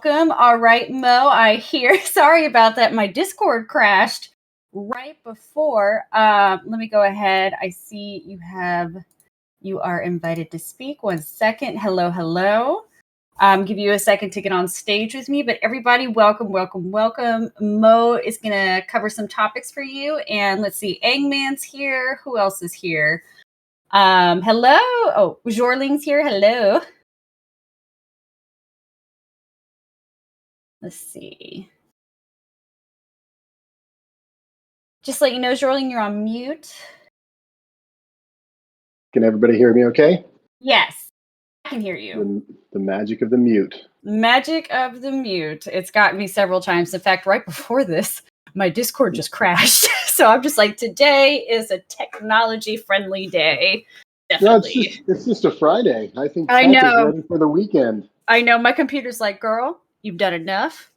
welcome. All right, Mo, I hear. Sorry about that. My Discord crashed right before. Let me go ahead. I see you are invited to speak. 1 second. Hello. Give you a second to get on stage with me, but everybody, welcome. Mo is going to cover some topics for you, and let's see, Angman's here. Who else is here? Hello. Oh, Jorling's here. Hello. Let's see. Just let you know, Jorling, you're on mute. Can everybody hear me okay? Yes, I can hear you. The magic of the mute. Magic of the mute. It's gotten me several times. In fact, right before this, my Discord just crashed. So I'm just like, today is a technology-friendly day. Definitely. No, it's just a Friday. I think I Tech is know. ready for the weekend. I know. My computer's like, girl, you've done enough.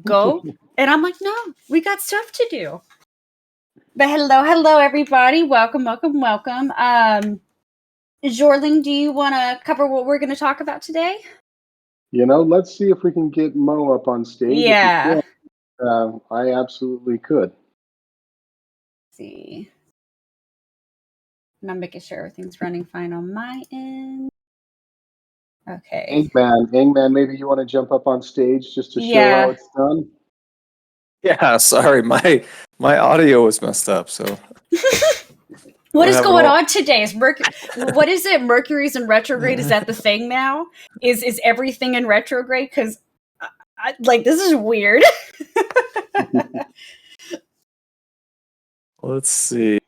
Go. And I'm like, no, we got stuff to do. But hello, everybody. Welcome. Jorling, do you want to cover what we're going to talk about today? Let's see if we can get Mo up on stage. Yeah. If we can, I absolutely could. Let's see. And I'm making sure everything's running fine on my end. Okay. Angman, maybe you want to jump up on stage just to show how it's done? Yeah, sorry, my audio was messed up, so. What is going on today? What is it? Mercury's in retrograde. Is that the thing now? Is everything in retrograde? Because this is weird. Let's see.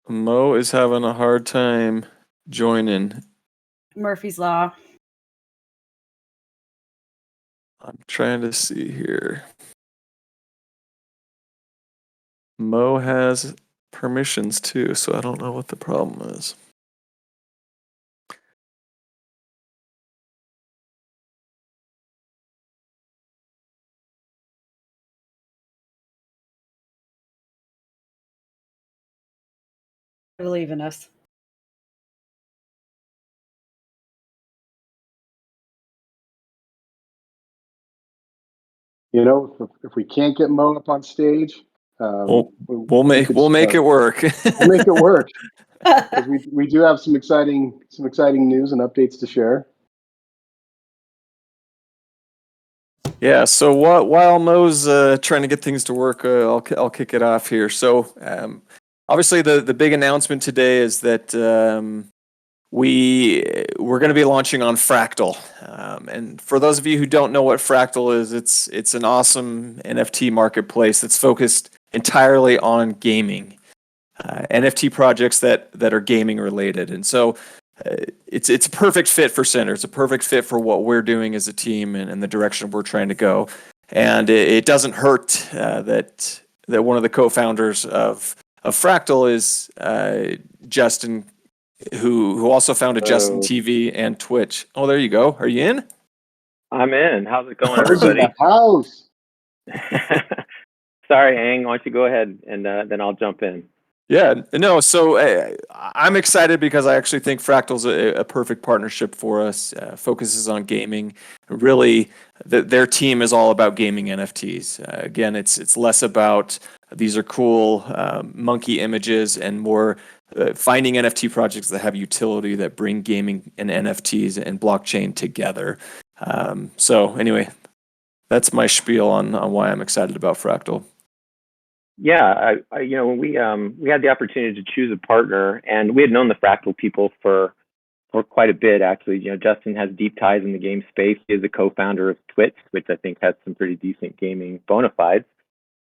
Mo is having a hard time joining. Murphy's Law. I'm trying to see here. Mo has permissions too, so I don't know what the problem is. Believe in us. If we can't get Mo up on stage, we'll make it work. We'll make it work. Because we do have some exciting news and updates to share. Yeah, so while Mo's trying to get things to work, I'll kick it off here. So obviously the big announcement today is that we're going to be launching on Fractal. And for those of you who don't know what Fractal is, it's an awesome NFT marketplace that's focused entirely on gaming, NFT projects that are gaming related. And so it's a perfect fit for Cinder. It's a perfect fit for what we're doing as a team and the direction we're trying to go. And it doesn't hurt that one of the co-founders of Fractal is Justin, who also founded Justin TV and Twitch. Oh, there you go. Are you in? I'm in. How's it going, everybody? House. Sorry, Ang. Why don't you go ahead and then I'll jump in. Yeah, no, so I'm excited because I actually think Fractal's a perfect partnership for us. Focuses on gaming. Really, their team is all about gaming NFTs. Again, it's less about these are cool monkey images and more finding NFT projects that have utility that bring gaming and NFTs and blockchain together. So anyway, that's my spiel on why I'm excited about Fractal. Yeah, when we had the opportunity to choose a partner, and we had known the Fractal people for quite a bit, actually. Justin has deep ties in the game space. He is a co-founder of Twitch, which I think has some pretty decent gaming bona fides.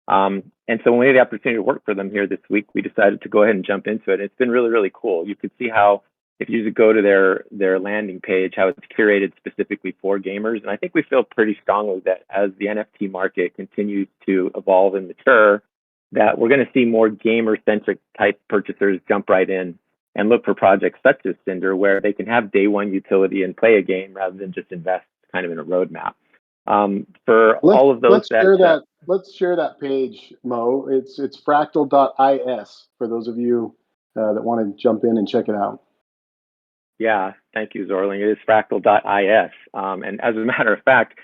And so when we had the opportunity to work for them here this week, we decided to go ahead and jump into it. It's been really, really cool. You could see how, if you go to their landing page, how it's curated specifically for gamers. And I think we feel pretty strongly that as the NFT market continues to evolve and mature, that we're going to see more gamer-centric type purchasers jump right in and look for projects such as Cinder, where they can have day one utility and play a game rather than just invest kind of in a roadmap. Let's share that page, Mo. It's fractal.is for those of you that want to jump in and check it out. Yeah, thank you, Zorling. It is fractal.is. And as a matter of fact,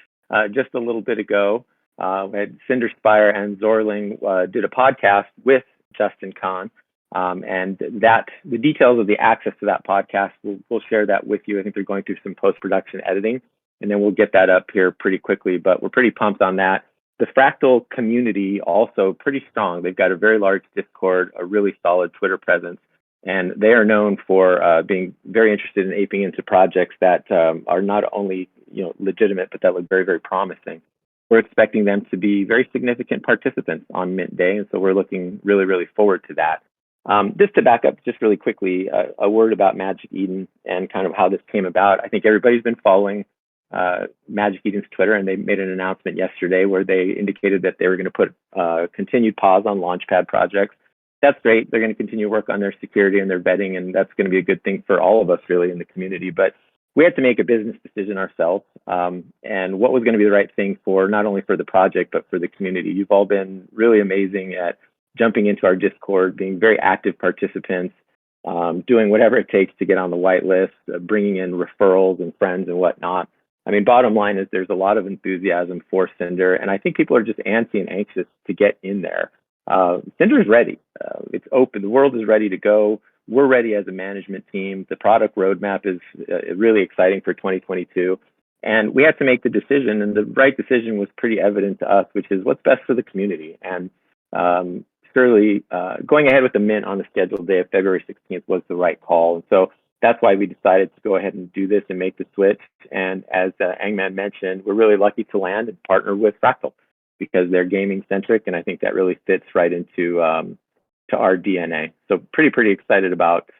just a little bit ago, we had Cinder Spire and Zorling did a podcast with Justin Kahn. And that the details of the access to that podcast, we'll share that with you. I think they're going through some post-production editing, and then we'll get that up here pretty quickly. But we're pretty pumped on that. The Fractal community also pretty strong. They've got a very large Discord, a really solid Twitter presence, and they are known for being very interested in aping into projects that are not only legitimate, but that look very, very promising. We're expecting them to be very significant participants on Mint Day, and so we're looking really, really forward to that. Just to back up just really quickly, a word about Magic Eden and kind of how this came about. I think everybody's been following Magic Eden's Twitter, and they made an announcement yesterday where they indicated that they were going to put continued pause on Launchpad projects. That's great. They're going to continue to work on their security and their vetting, and that's going to be a good thing for all of us really in the community. But we had to make a business decision ourselves, and what was going to be the right thing for not only for the project, but for the community. You've all been really amazing at jumping into our Discord, being very active participants, doing whatever it takes to get on the whitelist, bringing in referrals and friends and whatnot. I mean, bottom line is there's a lot of enthusiasm for Cinder, and I think people are just antsy and anxious to get in there. Cinder is ready. It's open. The world is ready to go. We're ready as a management team. The product roadmap is really exciting for 2022. And we had to make the decision, and the right decision was pretty evident to us, which is what's best for the community. And surely going ahead with the mint on the scheduled day of February 16th was the right call. And so that's why we decided to go ahead and do this and make the switch. And as Angman mentioned, we're really lucky to land and partner with Fractal because they're gaming centric. And I think that really fits right into to our DNA. So pretty excited about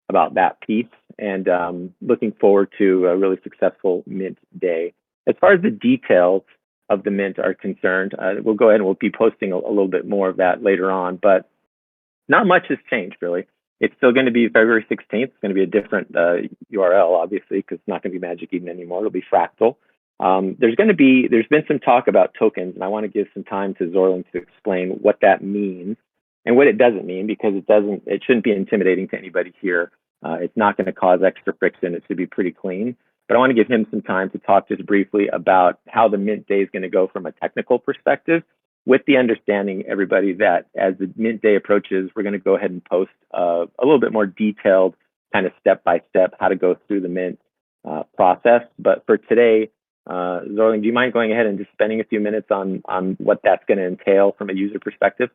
that piece, and looking forward to a really successful mint day. As far as the details of the mint are concerned, we'll go ahead and we'll be posting a little bit more of that later on, but not much has changed really. It's still going to be February 16th. It's going to be a different URL, obviously, because it's not going to be Magic Eden anymore. It'll be Fractal. There's been some talk about tokens, and I want to give some time to Zorling to explain what that means and what it doesn't mean, because it shouldn't be intimidating to anybody here. It's not going to cause extra friction. It should be pretty clean. But I want to give him some time to talk just briefly about how the mint day is going to go from a technical perspective, with the understanding, everybody, that as the mint day approaches, we're going to go ahead and post a little bit more detailed kind of step-by-step how to go through the mint process. But for today, Zorling, do you mind going ahead and just spending a few minutes on what that's going to entail from a user perspective?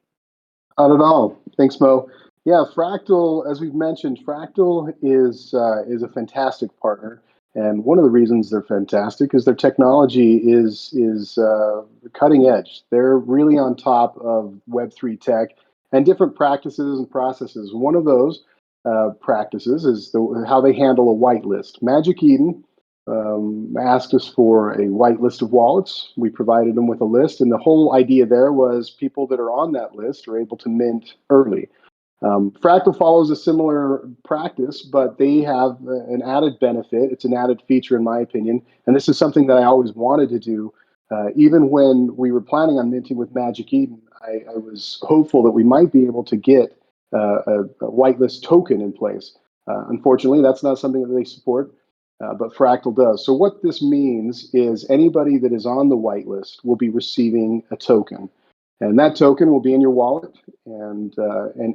Not at all. Thanks, Mo. Yeah, Fractal, as we've mentioned, Fractal is a fantastic partner, and one of the reasons they're fantastic is their technology is cutting edge. They're really on top of Web3 tech and different practices and processes. One of those practices is how they handle a whitelist. Magic Eden asked us for a whitelist of wallets. We provided them with a list, and the whole idea there was people that are on that list are able to mint early. Fractal follows a similar practice, but they have an added benefit. It's an added feature, in my opinion, and this is something that I always wanted to do. Even when we were planning on minting with Magic Eden, I was hopeful that we might be able to get a whitelist token in place. Unfortunately, that's not something that they support, but Fractal does. So what this means is anybody that is on the whitelist will be receiving a token. And that token will be in your wallet, and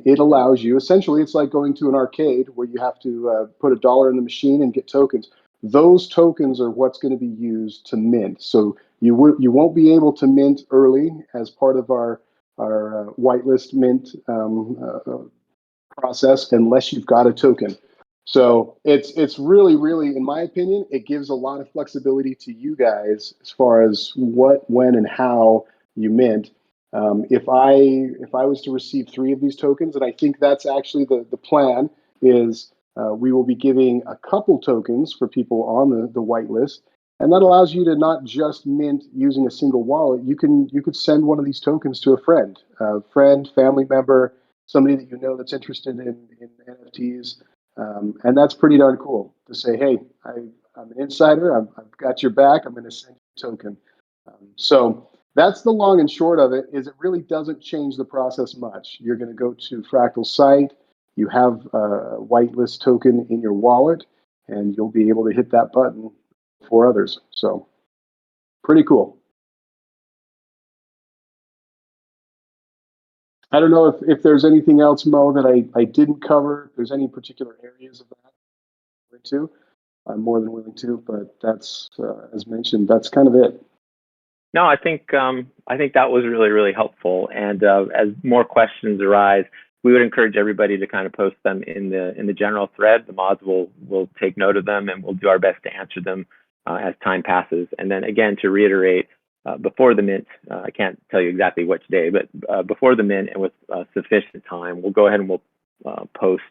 it allows you, essentially, it's like going to an arcade where you have to put $1 in the machine and get tokens. Those tokens are what's going to be used to mint. So you won't be able to mint early as part of our whitelist mint process unless you've got a token. So it's really, in my opinion, it gives a lot of flexibility to you guys as far as what, when, and how you mint. If I was to receive 3 of these tokens, and I think that's actually the plan, is we will be giving a couple tokens for people on the whitelist, and that allows you to not just mint using a single wallet. You could send one of these tokens to a friend, family member, somebody that you know that's interested in NFTs, and that's pretty darn cool to say, hey, I'm an insider, I've got your back, I'm going to send you a token. So that's the long and short of it. Is it really doesn't change the process much. You're going to go to Fractal's site. You have a whitelist token in your wallet, and you'll be able to hit that button for others. So pretty cool. I don't know if there's anything else, Mo, that I didn't cover. If there's any particular areas of that too, I'm more than willing to. But that's, as mentioned, that's kind of it. No, I think that was really, really helpful. And as more questions arise, we would encourage everybody to kind of post them in the general thread. The mods will take note of them, and we'll do our best to answer them as time passes. And then again, to reiterate, before the mint, I can't tell you exactly which day, but before the mint and with sufficient time, we'll go ahead and we'll post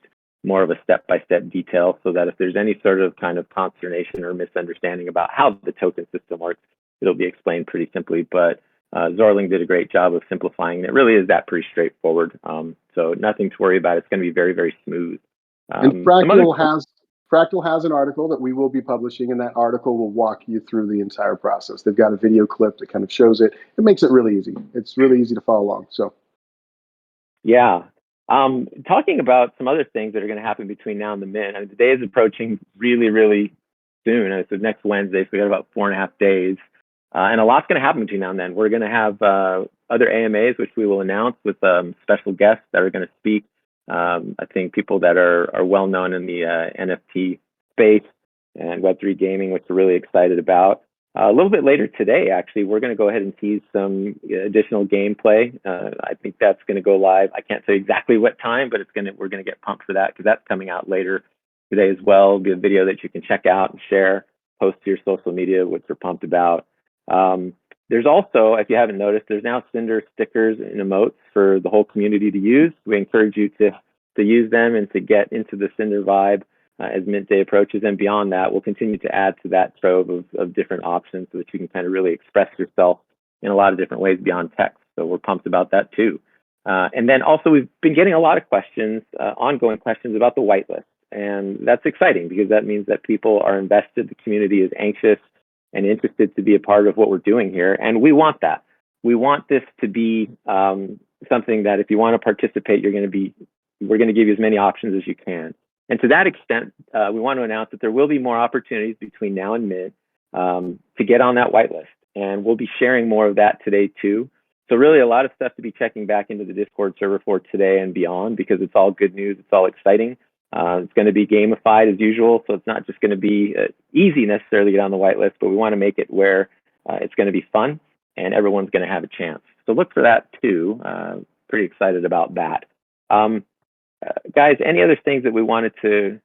more of a step-by-step detail, so that if there's any sort of kind of consternation or misunderstanding about how the token system works, it'll be explained pretty simply. But Zorling did a great job of simplifying it. It really is that pretty straightforward. So nothing to worry about. It's going to be very, very smooth. And Fractal has an article that we will be publishing, and that article will walk you through the entire process. They've got a video clip that kind of shows it. It makes it really easy. It's really easy to follow along. So, yeah. Talking about some other things that are going to happen between now and the mint. I mean, the day is approaching really, really soon. So next Wednesday, so we got about 4.5 days. And a lot's going to happen between now and then. We're going to have other AMAs, which we will announce with special guests that are going to speak. I think people that are well known in the NFT space and Web3 gaming, which we're really excited about. A little bit later today, actually, we're going to go ahead and tease some additional gameplay. I think that's going to go live. I can't say exactly what time, but we're going to get pumped for that, because that's coming out later today as well. It'll be a video that you can check out and share, post to your social media, which we're pumped about. There's also, if you haven't noticed, there's now Cinder stickers and emotes for the whole community to use. We encourage you to use them and to get into the Cinder vibe as Mint Day approaches. And beyond that, we'll continue to add to that trove of different options so that you can kind of really express yourself in a lot of different ways beyond text. So we're pumped about that too. And then also, we've been getting a lot of questions, ongoing questions about the whitelist. And that's exciting, because that means that people are invested, the community is anxious and interested to be a part of what we're doing here. And we want that. We want this to be something that if you want to participate, we're going to give you as many options as you can. And to that extent, we want to announce that there will be more opportunities between now and Mint to get on that whitelist. And we'll be sharing more of that today too. So really a lot of stuff to be checking back into the Discord server for today and beyond, because it's all good news. It's all exciting. It's going to be gamified as usual, so it's not just going to be easy necessarily to get on the whitelist, but we want to make it where it's going to be fun and everyone's going to have a chance. So look for that too. Pretty excited about that. Guys, any other things that we wanted to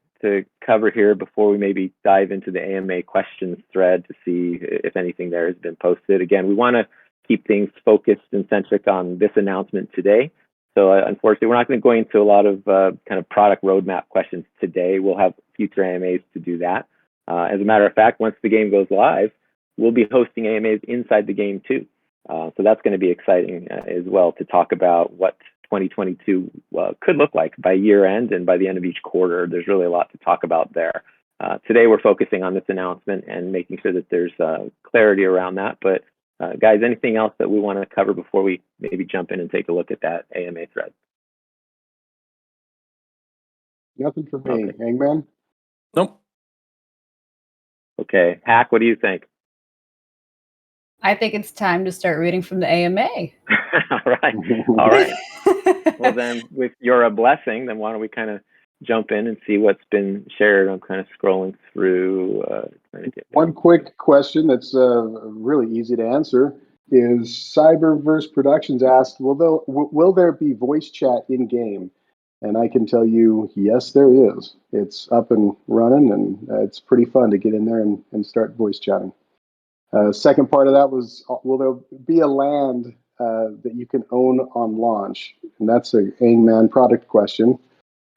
cover here before we maybe dive into the AMA questions thread to see if anything there has been posted? Again, we want to keep things focused and centric on this announcement today. So unfortunately, we're not going to go into a lot of kind of product roadmap questions today. We'll have future AMAs to do that. As a matter of fact, once the game goes live, we'll be hosting AMAs inside the game too. So that's going to be exciting as well, to talk about what 2022 could look like by year end and by the end of each quarter. There's really a lot to talk about there. Today, we're focusing on this announcement and making sure that there's clarity around that. But guys, anything else that we want to cover before we maybe jump in and take a look at that AMA thread? Nothing for me. Okay. Hangman? Nope. Okay. Hack, what do you think? I think it's time to start reading from the AMA. All right. All right. Well, then, with your blessing, then why don't we kind of jump in and see what's been shared? I'm kind of scrolling through. One quick question that's really easy to answer is Cyberverse Productions asked, will there be voice chat in game? And I can tell you, yes, there is. It's up and running, and it's pretty fun to get in there and start voice chatting. Second part of that was, will there be a land that you can own on launch? And that's a Hangman product question.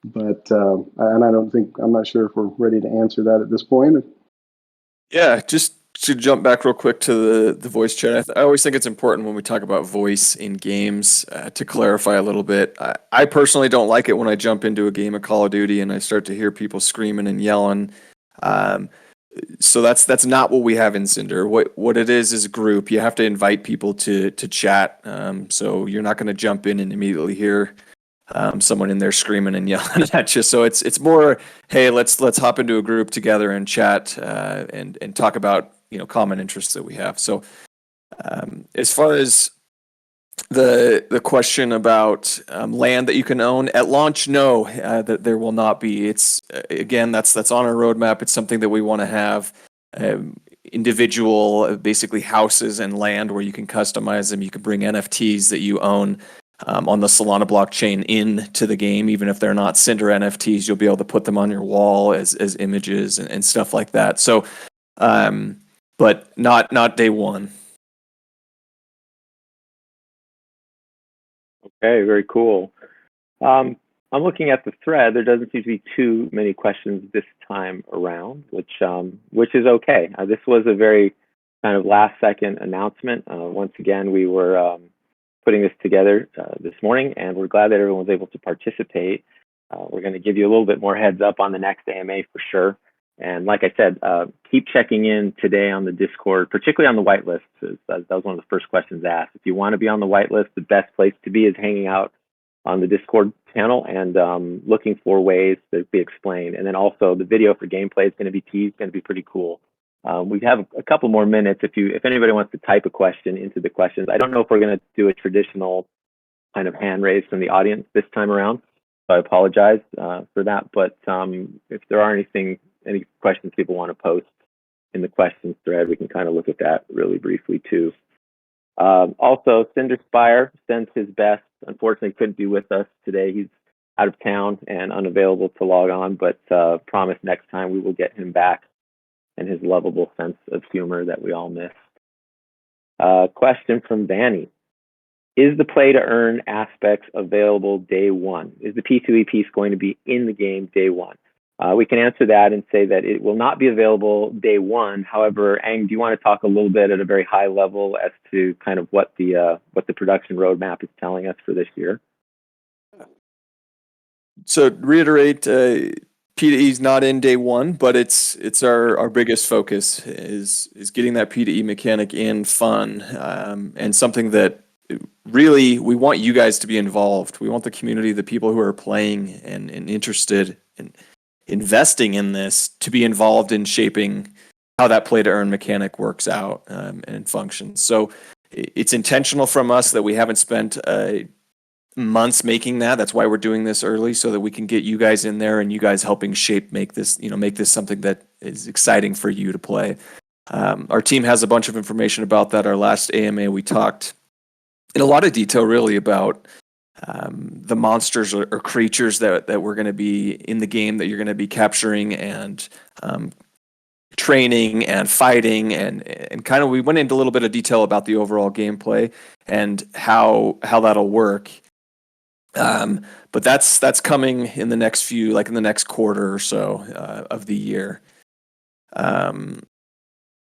But and I'm not sure if we're ready to answer that at this point. Yeah, just to jump back real quick to the voice chat. I always think it's important when we talk about voice in games to clarify a little bit. I personally don't like it when I jump into a game of Call of Duty and I start to hear people screaming and yelling. So that's not what we have in Cinder. What it is a group. You have to invite people to chat. So you're not going to jump in and immediately hear someone in there screaming and yelling at you. So it's more, hey, let's hop into a group together and chat and talk about common interests that we have. So as far as the question about land that you can own at launch, no, that there will not be. It's again that's on our roadmap. It's something that we want to have. Individual basically houses and land where you can customize them. You can bring NFTs that you own on the Solana blockchain into the game. Even if they're not Cinder NFTs, you'll be able to put them on your wall as images and stuff like that. So but not day one. Okay, very cool. I'm looking at the thread. There doesn't seem to be too many questions this time around, which is okay. This was a very kind of last second announcement. Once again, we were putting this together this morning, and we're glad that everyone was able to participate. We're going to give you a little bit more heads up on the next AMA for sure. And like I said, keep checking in today on the Discord, particularly on the whitelist. That was one of the first questions asked. If you want to be on the whitelist, the best place to be is hanging out on the Discord channel and looking for ways that be explained. And then also the video for gameplay is going to be teased, going to be pretty cool. We have a couple more minutes if anybody wants to type a question into the questions. I don't know if we're going to do a traditional kind of hand raise from the audience this time around. So I apologize for that. But if there are any questions people want to post in the questions thread, we can kind of look at that really briefly too. Also, Cinder Spire sends his best. Unfortunately, couldn't be with us today. He's out of town and unavailable to log on, but promise next time we will get him back and his lovable sense of humor that we all miss. Question from Danny. Is the play to earn aspects available day one? Is the P2E piece going to be in the game day one? We can answer that and say that it will not be available day one. However, Ang, do you want to talk a little bit at a very high level as to kind of what the production roadmap is telling us for this year? So to reiterate, P2E is not in day one, but it's our biggest focus is getting that P2E mechanic in fun and something that really we want you guys to be involved. We want the community, the people who are playing and interested in investing in this to be involved in shaping how that play to earn mechanic works out and functions. So it's intentional from us that we haven't spent months making that. That's why we're doing this early, so that we can get you guys in there and you guys helping make this something that is exciting for you to play. Our team has a bunch of information about that. Our last AMA, we talked in a lot of detail really about the monsters or creatures that we're going to be in the game that you're going to be capturing and training and fighting and kind of we went into a little bit of detail about the overall gameplay and how that'll work. But that's coming in the next quarter or so of the year.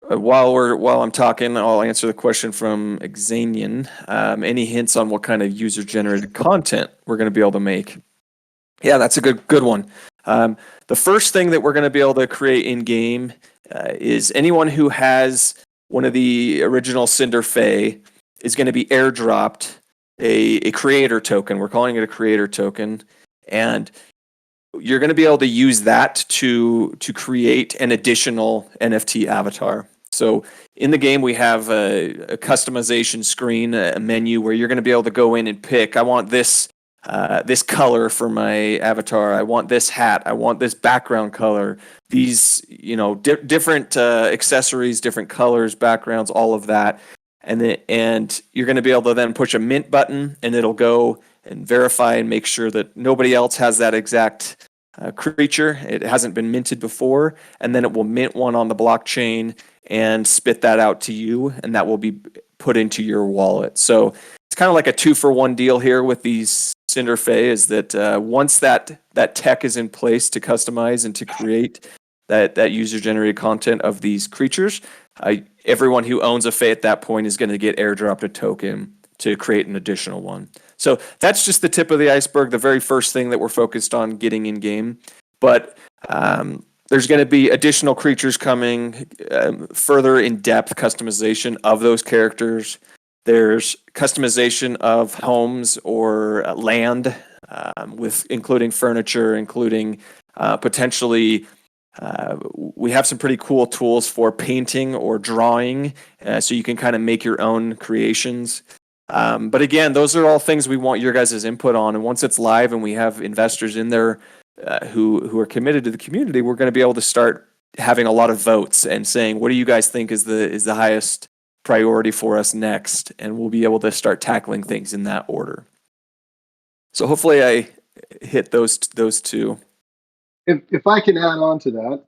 While I'm talking, I'll answer the question from Xanian. Any hints on what kind of user-generated content we're going to be able to make? Yeah, that's a good one. The first thing that we're going to be able to create in-game is anyone who has one of the original Cinder Fae is going to be airdropped a creator token. We're calling it a creator token. And you're going to be able to use that to create an additional NFT avatar. So in the game, we have a customization screen, a menu where you're going to be able to go in and pick, I want this color for my avatar. I want this hat. I want this background color. These, different accessories, different colors, backgrounds, all of that. And you're going to be able to then push a mint button, and it'll go and verify and make sure that nobody else has that exact creature. It hasn't been minted before, and then it will mint one on the blockchain and spit that out to you, and that will be put into your wallet. So it's kind of like a 2-for-1 deal here with these Cinder Fae, is that once that tech is in place to customize and to create that user-generated content of these creatures, everyone who owns a Fae at that point is going to get airdropped a token to create an additional one. So that's just the tip of the iceberg, the very first thing that we're focused on getting in game. But there's going to be additional creatures coming, further in-depth customization of those characters. There's customization of homes or land with including furniture, including potentially. We have some pretty cool tools for painting or drawing, so you can kind of make your own creations. But again, those are all things we want your guys' input on. And once it's live and we have investors in there who are committed to the community, we're going to be able to start having a lot of votes and saying, what do you guys think is the highest priority for us next? And we'll be able to start tackling things in that order. So hopefully I hit those two. If I can add on to that,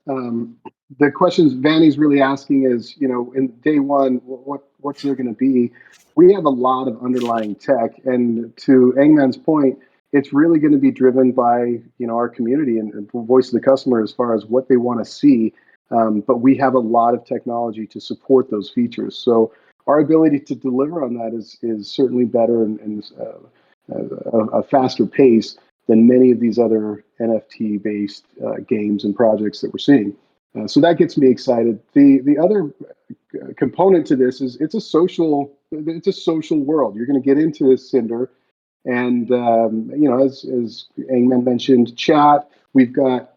the questions Vanny's really asking is, in day one, what's there going to be? We have a lot of underlying tech, and to Engman's point, it's really going to be driven by our community and voice of the customer as far as what they want to see. But we have a lot of technology to support those features, so our ability to deliver on that is certainly better and a faster pace than many of these other NFT-based games and projects that we're seeing. So that gets me excited. The other component to this is it's a social world. You're going to get into this Cinder, and as Engman mentioned, chat. We've got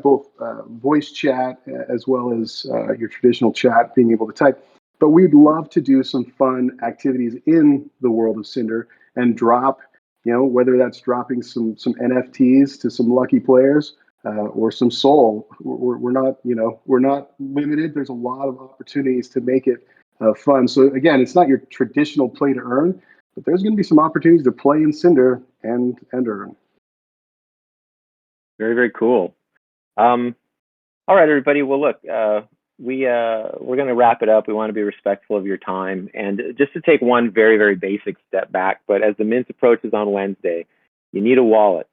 both voice chat as well as your traditional chat, being able to type. But we'd love to do some fun activities in the world of Cinder and drop, whether that's dropping some NFTs to some lucky players or some soul. We're not limited. There's a lot of opportunities to make it fun. So again, it's not your traditional play to earn, but there's going to be some opportunities to play in Cinder and earn. Very, very cool. All right, everybody. Well, look, we're going to wrap it up. We want to be respectful of your time, and just to take one very, very basic step back. But as the Mint approaches on Wednesday, you need a wallet.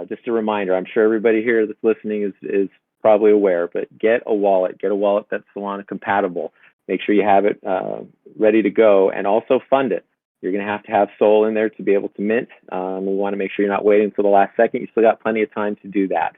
Just a reminder. I'm sure everybody here that's listening is probably aware, but get a wallet. Get a wallet that's Solana compatible. Make sure you have it ready to go, and also fund it. You're going to have Sol in there to be able to mint. We want to make sure you're not waiting until the last second. You still got plenty of time to do that.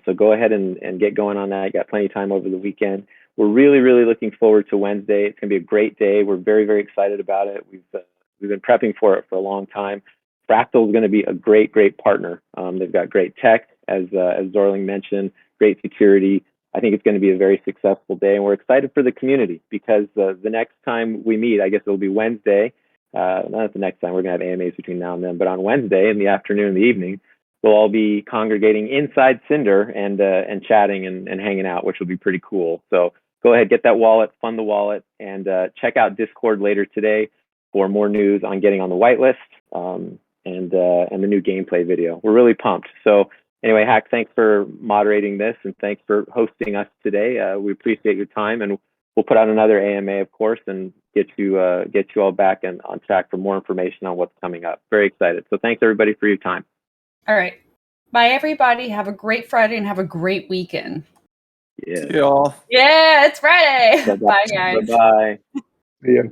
So go ahead and get going on that. You got plenty of time over the weekend. We're really, really looking forward to Wednesday. It's going to be a great day. We're very, very excited about it. We've been prepping for it for a long time. Fractal is going to be a great, great partner. They've got great tech, as Zorling mentioned, great security. I think it's going to be a very successful day, and we're excited for the community because the next time we meet, I guess it'll be Wednesday. Not the next time, we're going to have AMAs between now and then, but on Wednesday in the afternoon and the evening, we'll all be congregating inside Cinder and chatting and hanging out, which will be pretty cool. So go ahead, get that wallet, fund the wallet, and check out Discord later today for more news on getting on the whitelist and the new gameplay video. We're really pumped. So anyway, Hack, thanks for moderating this, and thanks for hosting us today. We appreciate your time, and we'll put out another AMA, of course, and get you all back and on track for more information on what's coming up. Very excited. So thanks everybody for your time. All right. Bye, everybody. Have a great Friday and have a great weekend. Yeah. See y'all. Yeah, it's Friday. Bye-bye. Bye, guys. Bye-bye. Yeah.